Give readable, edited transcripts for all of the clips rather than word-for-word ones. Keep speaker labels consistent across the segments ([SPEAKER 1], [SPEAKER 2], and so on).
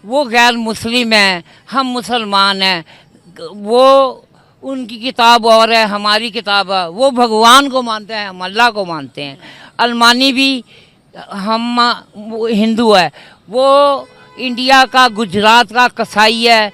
[SPEAKER 1] वो गैर मुस्लिम है, हम मुसलमान हैं। वो उनकी किताब और है, हमारी किताब है। वो भगवान को मानते हैं, हम अल्लाह को मानते हैं। अलमानी भी हम वो हिंदू है। वो इंडिया का गुजरात का कसाई है,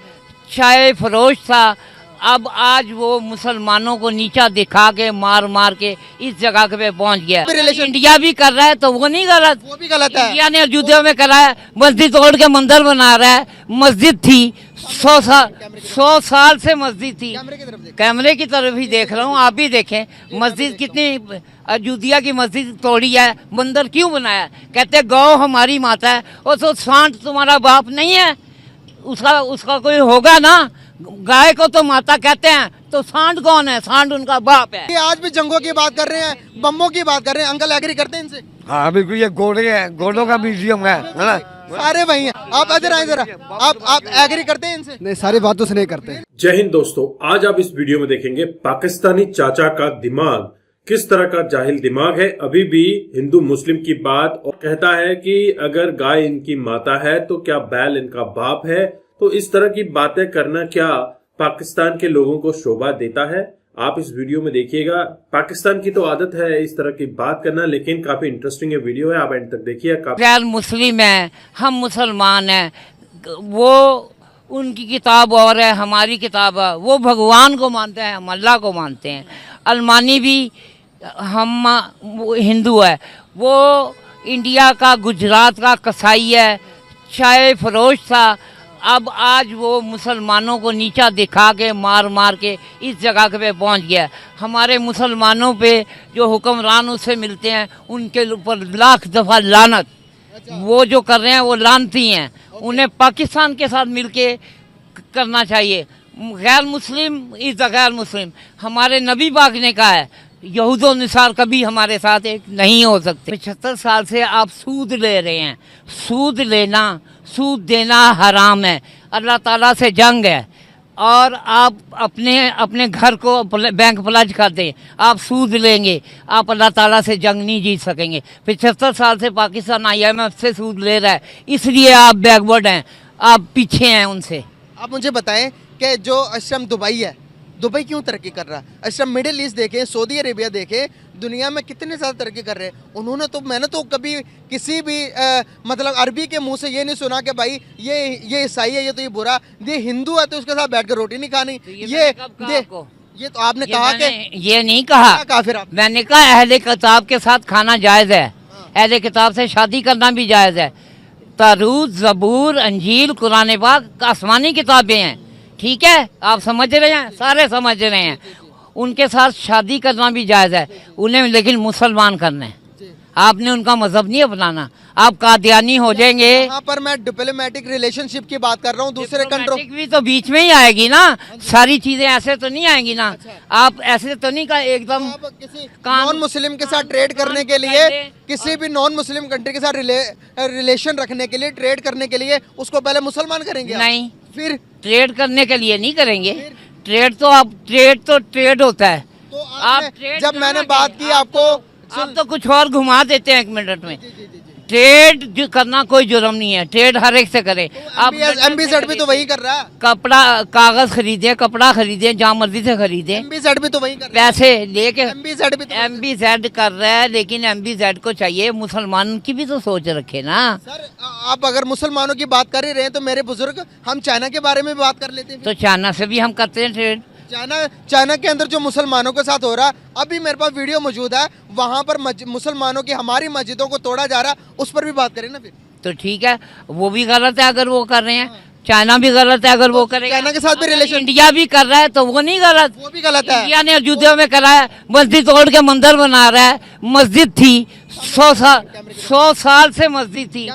[SPEAKER 1] चाय फरोश था। अब आज वो मुसलमानों को नीचा दिखा के मार मार के इस जगह पे पहुंच गया। इंडिया भी कर रहा है तो वो नहीं गलत,
[SPEAKER 2] वो भी गलत है।
[SPEAKER 1] इंडिया ने अयोध्या में करा है, मस्जिद तोड़ के मंदिर बना रहा है। मस्जिद थी 100 साल से मस्जिद थी। कैमरे की तरफ ही देख रहा हूँ, आप भी देखें। मस्जिद कितनी, अयोध्या की मस्जिद तोड़ी है, मंदिर क्यों बनाया? कहते गौ हमारी माता है। और तो सांड तुम्हारा बाप नहीं है, उसका कोई होगा ना। गाय को तो माता कहते हैं, तो सांड कौन है? सांड उनका बाप है।
[SPEAKER 2] ये आज भी जंगों की बात कर रहे हैं, बम्बों की बात कर रहे हैं। अंकल एग्री करते हैं इनसे?
[SPEAKER 3] हाँ बिल्कुल, ये घोड़े हैं, घोड़ों का म्यूजियम है ना।
[SPEAKER 2] सारे वही हैं। आप इधर आए जरा, आप एग्री करते हैं इनसे?
[SPEAKER 4] नहीं, सारी बातों से नहीं करते।
[SPEAKER 5] जय हिंद दोस्तों, आज आप इस वीडियो में देखेंगे पाकिस्तानी चाचा का दिमाग किस तरह का जाहिल दिमाग है। अभी भी हिंदू मुस्लिम की बात, और कहता है कि अगर गाय इनकी माता है तो क्या बैल इनका बाप है। तो इस तरह की बातें करना क्या पाकिस्तान के लोगों को शोभा देता है? आप इस वीडियो में देखिएगा। पाकिस्तान की तो आदत है इस तरह की बात करना, लेकिन काफी इंटरेस्टिंग ये वीडियो है, आप एंड तक देखिए।
[SPEAKER 1] गैर मुस्लिम है, हम मुसलमान हैं। वो उनकी किताब और है, हमारी किताब है। वो भगवान को मानते हैं, हम अल्लाह को मानते हैं। अलमानी भी हम वो हिंदू है। वो इंडिया का गुजरात का कसाई है, चाय फरोश था। अब आज वो मुसलमानों को नीचा दिखा के मार मार के इस जगह पे पहुंच गया। हमारे मुसलमानों पे जो हुक्मरान उससे मिलते हैं, उनके ऊपर लाख दफ़ा लानत। वो जो कर रहे हैं वो लानती हैं। उन्हें पाकिस्तान के साथ मिलके करना चाहिए। गैर मुस्लिम इज़ द गैर मुस्लिम। हमारे नबी पाक ने कहा है, यहूदो निसार कभी हमारे साथ एक नहीं हो सकते। 75 साल से आप सूद ले रहे हैं। सूद लेना, सूद देना हराम है, अल्लाह ताला से जंग है। और आप अपने घर को बैंक प्लज कर दें, आप सूद लेंगे, आप अल्लाह ताला से जंग नहीं जीत सकेंगे। 75 साल से पाकिस्तान IMF से सूद ले रहा है, इसलिए आप बैकवर्ड हैं, आप पीछे हैं उनसे।
[SPEAKER 2] आप मुझे बताएं कि जो अशरम दुबई है, दुबई क्यों तरक्की कर रहा है? अशरम मिडिल ईस्ट देखें, सऊदी अरेबिया देखें, दुनिया में कितने ज़्यादा तरक्की कर रहे हैं उन्होंने। तो मैंने तो कभी किसी भी मतलब अरबी के मुंह से ये नहीं सुना कि भाई ये ईसाई है, ये बुरा, ये हिंदू है तो उसके साथ बैठकर रोटी नहीं खानी। ये तो आपने कहा कि
[SPEAKER 1] ये नहीं कहा।
[SPEAKER 2] फिर आप
[SPEAKER 1] मैंने कहा अहले किताब के साथ खाना जायज़ है, अहले किताब से शादी करना भी जायज़ है। तारूत, ज़बूर, अंजील, कुरान पाक आसमानी किताबें हैं, ठीक है, आप समझ रहे हैं, सारे समझ रहे हैं। उनके साथ शादी करना भी जायज़ है उन्हें, लेकिन मुसलमान करना है। आपने उनका मजहब नहीं अपनाना, आप कादियानी हो जाएंगे।
[SPEAKER 2] यहाँ पर मैं डिप्लोमेटिक रिलेशनशिप की बात कर रहा हूँ, दूसरे कंट्रोल
[SPEAKER 1] भी तो बीच में ही आएगी ना। सारी चीजें ऐसे तो नहीं आएंगी ना। आप ऐसे तो नहीं का एकदम
[SPEAKER 2] किसी नॉन मुस्लिम के साथ ट्रेड करने के लिए, किसी भी नॉन मुस्लिम कंट्री के साथ रिलेशन रखने के लिए, ट्रेड करने के लिए उसको पहले मुसलमान करेंगे?
[SPEAKER 1] नहीं,
[SPEAKER 2] फिर
[SPEAKER 1] ट्रेड करने के लिए नहीं करेंगे। ट्रेड तो ट्रेड होता है।
[SPEAKER 2] तो आप जब मैंने बात की आपको,
[SPEAKER 1] आप तो कुछ और घुमा देते हैं 1 मिनट में। ट्रेड जो करना कोई जुर्म नहीं है, ट्रेड हर एक से करे। आप
[SPEAKER 2] MBZ भी तो वही कर रहा है।
[SPEAKER 1] कपड़ा कागज खरीदे, कपड़ा खरीदे, जहाँ मर्जी से खरीदे।
[SPEAKER 2] MBZ भी तो वही कर रहा है।
[SPEAKER 1] पैसे लेके
[SPEAKER 2] MBZ भी तो
[SPEAKER 1] MBZ कर रहा है, लेकिन MBZ को चाहिए मुसलमान की भी तो सोच रखे ना।
[SPEAKER 2] सर आप अगर मुसलमानों की बात कर ही रहे हैं तो मेरे बुजुर्ग, हम चाइना के बारे में भी बात कर लेते हैं।
[SPEAKER 1] तो चाइना से भी हम करते हैं ट्रेड।
[SPEAKER 2] चाइना के अंदर जो मुसलमानों के साथ हो रहा है, अभी मेरे पास वीडियो मौजूद है, वहाँ पर मुसलमानों की हमारी मस्जिदों को तोड़ा जा रहा है, उस पर भी बात करें ना फिर।
[SPEAKER 1] तो ठीक है, वो भी गलत है अगर वो कर रहे हैं। चाइना भी गलत है अगर वो करेगा।
[SPEAKER 2] चाइना के साथ भी रिलेशन,
[SPEAKER 1] इंडिया भी कर रहा है तो वो नहीं गलत,
[SPEAKER 2] वो भी गलत है।
[SPEAKER 1] इंडिया ने अयोध्या में करा है, मस्जिद तोड़ के मंदिर बना रहा है। मस्जिद थी 100 साल से मस्जिद थी।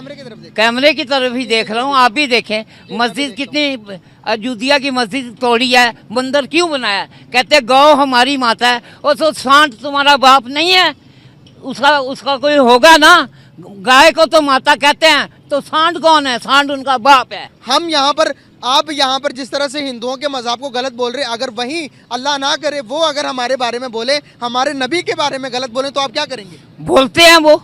[SPEAKER 1] कैमरे की तरफ ही देख रहा हूँ, आप भी देखें। मस्जिद कितनी, अयोध्या की मस्जिद तोड़ी है, मंदिर क्यों बनाया? कहते गौ हमारी माता है। और तो सांड तुम्हारा बाप नहीं है, उसका कोई होगा ना। गाय को तो माता कहते हैं, तो सांड कौन है? सांड उनका बाप है।
[SPEAKER 2] हम यहाँ पर, आप यहाँ पर जिस तरह से हिंदुओं के मज़हब को गलत बोल रहे हैं, अगर वही अल्लाह ना करे वो अगर हमारे बारे में बोले, हमारे नबी के बारे में गलत बोले, तो आप क्या करेंगे?
[SPEAKER 1] बोलते हैं वो,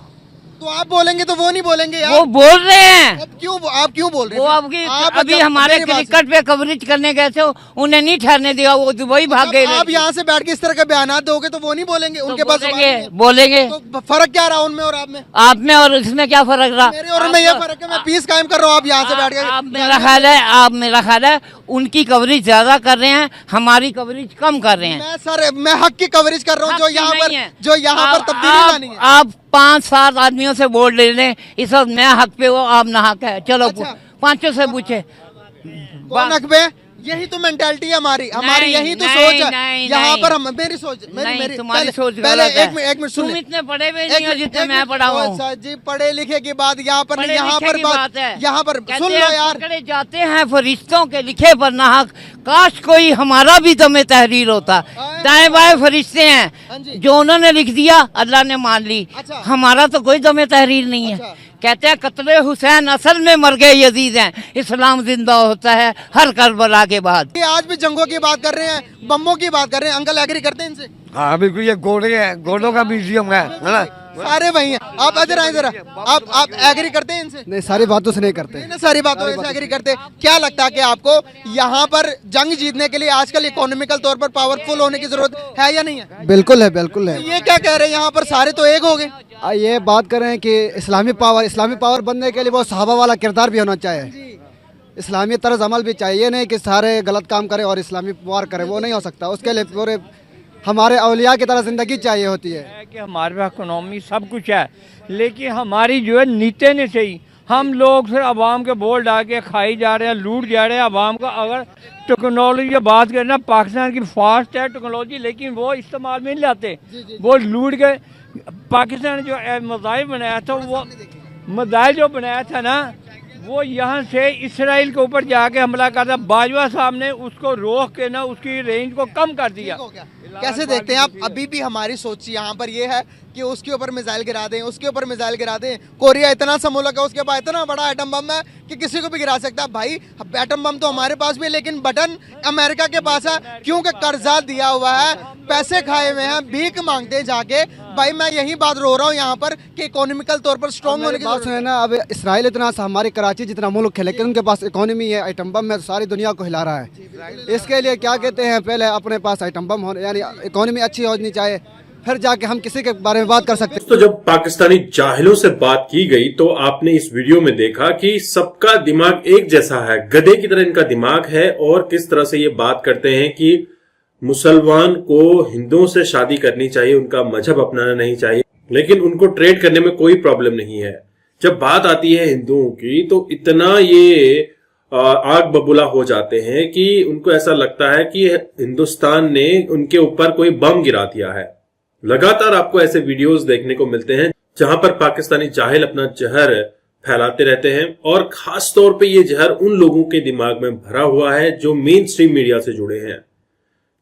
[SPEAKER 2] तो आप बोलेंगे तो वो नहीं बोलेंगे यार।
[SPEAKER 1] वो बोल रहे हैं।
[SPEAKER 2] अब क्यों आप क्यों बोल रहे
[SPEAKER 1] वो
[SPEAKER 2] हैं?
[SPEAKER 1] अभी
[SPEAKER 2] आप
[SPEAKER 1] अभी
[SPEAKER 2] जब
[SPEAKER 1] हमारे
[SPEAKER 2] मेरी बात
[SPEAKER 1] क्रिकेट पे कवरेज करने गए थे, उन्हें नहीं ठहरने दिया, वो दुबई भाग गए।
[SPEAKER 2] आप यहाँ से बैठ के इस तरह के बयान दोगे तो वो नहीं बोलेंगे, उनके पास जुबान नहीं है।
[SPEAKER 1] बोलेंगे।
[SPEAKER 2] तो फर्क क्या रहा उनमें और आप में?
[SPEAKER 1] आप में और इसमें क्या फर्क रहा?
[SPEAKER 2] मेरे और उनमें ये फर्क है, मैं पीस कायम कर रहा हूँ, आप यहाँ से बैठ के
[SPEAKER 1] आप मेरा ख्याल है उनकी कवरेज ज्यादा कर रहे हैं, हमारी कवरेज कम कर रहे हैं।
[SPEAKER 2] मैं हक की कवरेज कर रहा हूँ, जो यहाँ पर तब्दीली लानी है।
[SPEAKER 1] आप 5-7 आदमियों से वोट ले लें, इस वक्त मैं हक पे हो, आप ना हक है। चलो
[SPEAKER 2] अच्छा।
[SPEAKER 1] 5 से पूछे
[SPEAKER 2] कौन हक पे? यही तो मेंटालिटी है हमारी यही तो सोच है। यहाँ पर हम मेरी सोच मेरी
[SPEAKER 1] तुम्हारी सोच
[SPEAKER 2] पहले
[SPEAKER 1] गलत है।
[SPEAKER 2] एक मिनट सुन
[SPEAKER 1] तुम
[SPEAKER 2] ले।
[SPEAKER 1] इतने पढ़े हुए नहीं हो जितने मैं पढ़ा हूँ।
[SPEAKER 2] अच्छा जी, पढ़े लिखे की बात यहाँ पर नहीं, यहाँ पर बात
[SPEAKER 1] है।
[SPEAKER 2] यहाँ पर
[SPEAKER 1] कहते
[SPEAKER 2] सुन लो
[SPEAKER 1] हैं
[SPEAKER 2] यार।
[SPEAKER 1] पकड़े जाते हैं फरिश्तों के लिखे पर नाहक, काश कोई हमारा भी दमे तहरीर होता। दाएं बाएं फरिश्ते
[SPEAKER 2] हाँ
[SPEAKER 1] हैं,
[SPEAKER 2] जी।
[SPEAKER 1] जो उन्होंने लिख दिया अल्लाह ने मान ली।
[SPEAKER 2] अच्छा।
[SPEAKER 1] हमारा तो कोई दमे तहरीर नहीं है।
[SPEAKER 2] अच्छा।
[SPEAKER 1] कहते हैं कत्ले हुसैन असल में मर गए यजीद हैं, इस्लाम जिंदा होता है हर करबला के बाद।
[SPEAKER 2] ये आज भी जंगों की बात कर रहे हैं, बम्बों की बात कर रहे हैं। अंकल एग्री करते हैं इनसे?
[SPEAKER 3] हाँ बिल्कुल, ये घोड़े हैं, घोड़ों का म्यूजियम है ना।
[SPEAKER 2] सारे वही हैं। आप इधर आए जरा, आप एग्री करते हैं इनसे?
[SPEAKER 4] नहीं, सारी बातों से नहीं करते।
[SPEAKER 2] नहीं, सारी बातों से एग्री करते। क्या लगता है कि आपको यहाँ पर जंग जीतने के लिए आजकल इकोनॉमिकल तौर पर पावरफुल होने की जरूरत है या नहीं है?
[SPEAKER 4] बिल्कुल है, बिल्कुल है।
[SPEAKER 2] ये क्या कह रहे हैं, यहाँ पर सारे तो एक हो गए।
[SPEAKER 4] ये बात कर रहे हैं कि इस्लामी पावर बनने के लिए वो सहाबा वाला किरदार भी होना चाहिए, इस्लामी तर्ज अमल भी चाहिए। नहीं कि सारे गलत काम करें और इस्लामी वार करें, वो नहीं हो सकता। उसके लिए पूरे हमारे औलिया की तरह ज़िंदगी चाहिए होती है
[SPEAKER 6] कि हमारे पास इकोनॉमी सब कुछ है, लेकिन हमारी जो है नीति नहीं सही। हम लोग फिर आवाम के बोल डाल के खाई जा रहे हैं, लूट जा रहे हैं आवाम का। अगर टेक्नोलॉजी की बात करें ना, पाकिस्तान की फास्ट है टेक्नोलॉजी, लेकिन वो इस्तेमाल में नहीं लाते, वो लूट गए। पाकिस्तान जो मिसाइल बनाया था, वो मिसाइल जो बनाया था ना, वो यहाँ से इसराइल के ऊपर जाके हमला करता। बाजवा साहब ने उसको रोक के ना उसकी रेंज को कम कर दिया।
[SPEAKER 2] कैसे देखते हैं आप? अभी भी हमारी सोच यहाँ पर ये है कि उसके ऊपर मिसाइल गिरा दें, उसके ऊपर मिसाइल गिरा दें। कोरिया इतना सा मुल्क है, उसके पास इतना बड़ा एटम बम है कि किसी को भी गिरा सकता है। भाई एटम बम तो हमारे पास भी है, लेकिन बटन अमेरिका के पास है, क्योंकि कर्जा दिया हुआ है, पैसे खाए हुए हैं, भीख मांगते हैं जाके। भाई मैं यही बात रो रहा हूँ यहाँ पर कि इकोनॉमिकल तौर पर स्ट्रॉन्ग होने की
[SPEAKER 4] बात सुने ना। अब इसराइल इतना सा हमारी कराची जितना मुल्क है, लेकिन उनके पास इकोनॉमी है, आइटम बम में सारी दुनिया को हिला रहा है। इसके लिए क्या कहते हैं, पहले अपने पास आइटम बम होने यानी इकोनॉमी अच्छी होनी चाहिए, फिर जाके हम किसी के बारे में बात कर सकते हैं।
[SPEAKER 5] तो जब पाकिस्तानी जाहिलों से बात की गई तो आपने इस वीडियो में देखा कि सबका दिमाग एक जैसा है, गधे की तरह इनका दिमाग है, और किस तरह से ये बात करते हैं कि मुसलमान को हिंदुओं से शादी करनी चाहिए, उनका मजहब अपनाना नहीं चाहिए, लेकिन उनको ट्रेड करने में कोई प्रॉब्लम नहीं है। जब बात आती है हिंदुओं की तो इतना ये आग बबूला हो जाते हैं कि उनको ऐसा लगता है कि हिंदुस्तान ने उनके ऊपर कोई बम गिरा दिया है। लगातार आपको ऐसे वीडियोस देखने को मिलते हैं जहां पर पाकिस्तानी जाहिल अपना जहर फैलाते रहते हैं, और खास तौर पे ये जहर उन लोगों के दिमाग में भरा हुआ है जो मेन स्ट्रीम मीडिया से जुड़े हैं।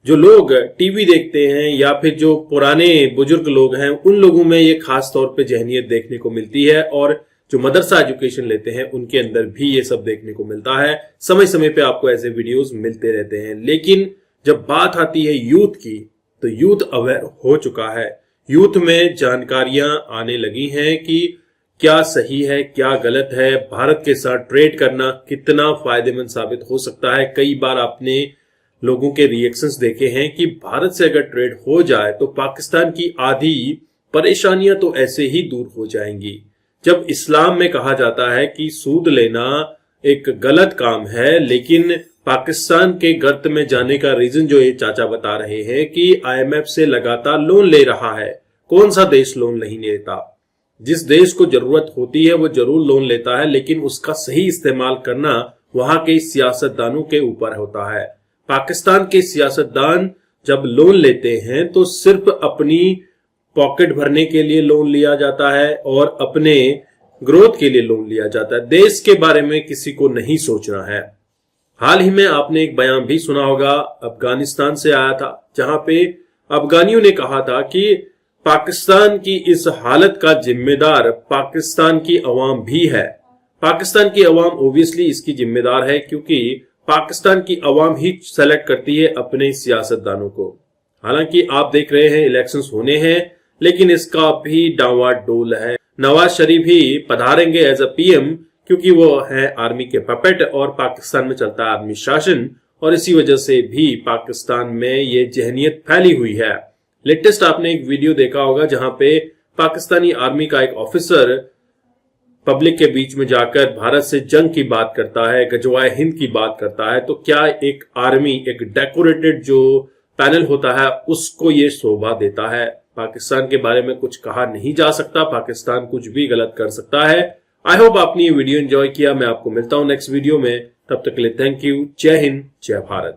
[SPEAKER 5] जो लोग टीवी देखते हैं या फिर जो पुराने बुजुर्ग लोग हैं, उन लोगों में ये खास तौर पे जहनियत देखने को मिलती है, और जो मदरसा एजुकेशन लेते हैं उनके अंदर भी ये सब देखने को मिलता है। समय समय पे आपको ऐसे वीडियोस मिलते रहते हैं। लेकिन जब बात आती है यूथ की, तो यूथ अवेयर हो चुका है, यूथ में जानकारियां आने लगी हैं कि क्या सही है क्या गलत है, भारत के साथ ट्रेड करना कितना फायदेमंद साबित हो सकता है। कई बार आपने लोगों के रिएक्शंस देखे हैं कि भारत से अगर ट्रेड हो जाए तो पाकिस्तान की आधी परेशानियां तो ऐसे ही दूर हो जाएंगी। जब इस्लाम में कहा जाता है कि सूद लेना एक गलत काम है, लेकिन पाकिस्तान के गर्त में जाने का रीजन जो ये चाचा बता रहे हैं कि आईएमएफ से लगातार लोन ले रहा है। कौन सा देश लोन नहीं लेता? जिस देश को जरूरत होती है वो जरूर लोन लेता है, लेकिन उसका सही इस्तेमाल करना वहां के सियासतदानों के ऊपर होता है। पाकिस्तान के सियासतदान जब लोन लेते हैं तो सिर्फ अपनी पॉकेट भरने के लिए लोन लिया जाता है और अपने ग्रोथ के लिए लोन लिया जाता है। देश के बारे में किसी को नहीं सोचना है। हाल ही में आपने एक बयान भी सुना होगा, अफगानिस्तान से आया था, जहां पे अफगानियों ने कहा था कि पाकिस्तान की इस हालत का जिम्मेदार पाकिस्तान की अवाम भी है। पाकिस्तान की अवाम ओबियसली इसकी जिम्मेदार है, क्योंकि पाकिस्तान की अवाम ही सेलेक्ट करती है अपने सियासतदानों को। हालांकि आप देख रहे हैं इलेक्शंस होने हैं, लेकिन इसका भी डावाडोल है। नवाज शरीफ ही पधारेंगे एज अ पीएम, क्योंकि वो है आर्मी के पपेट और पाकिस्तान में चलता है आर्मी शासन, और इसी वजह से भी पाकिस्तान में ये जहनियत फैली हुई है। लेटेस्ट आपने एक वीडियो देखा होगा जहां पे पाकिस्तानी आर्मी का एक ऑफिसर पब्लिक के बीच में जाकर भारत से जंग की बात करता है, गजवाए हिंद की बात करता है। तो क्या एक आर्मी, एक डेकोरेटेड जो पैनल होता है, उसको ये शोभा देता है? पाकिस्तान के बारे में कुछ कहा नहीं जा सकता, पाकिस्तान कुछ भी गलत कर सकता है। आई होप आपने ये वीडियो एंजॉय किया। मैं आपको मिलता हूं नेक्स्ट वीडियो में, तब तक के लिए थैंक यू। जय हिंद, जय भारत।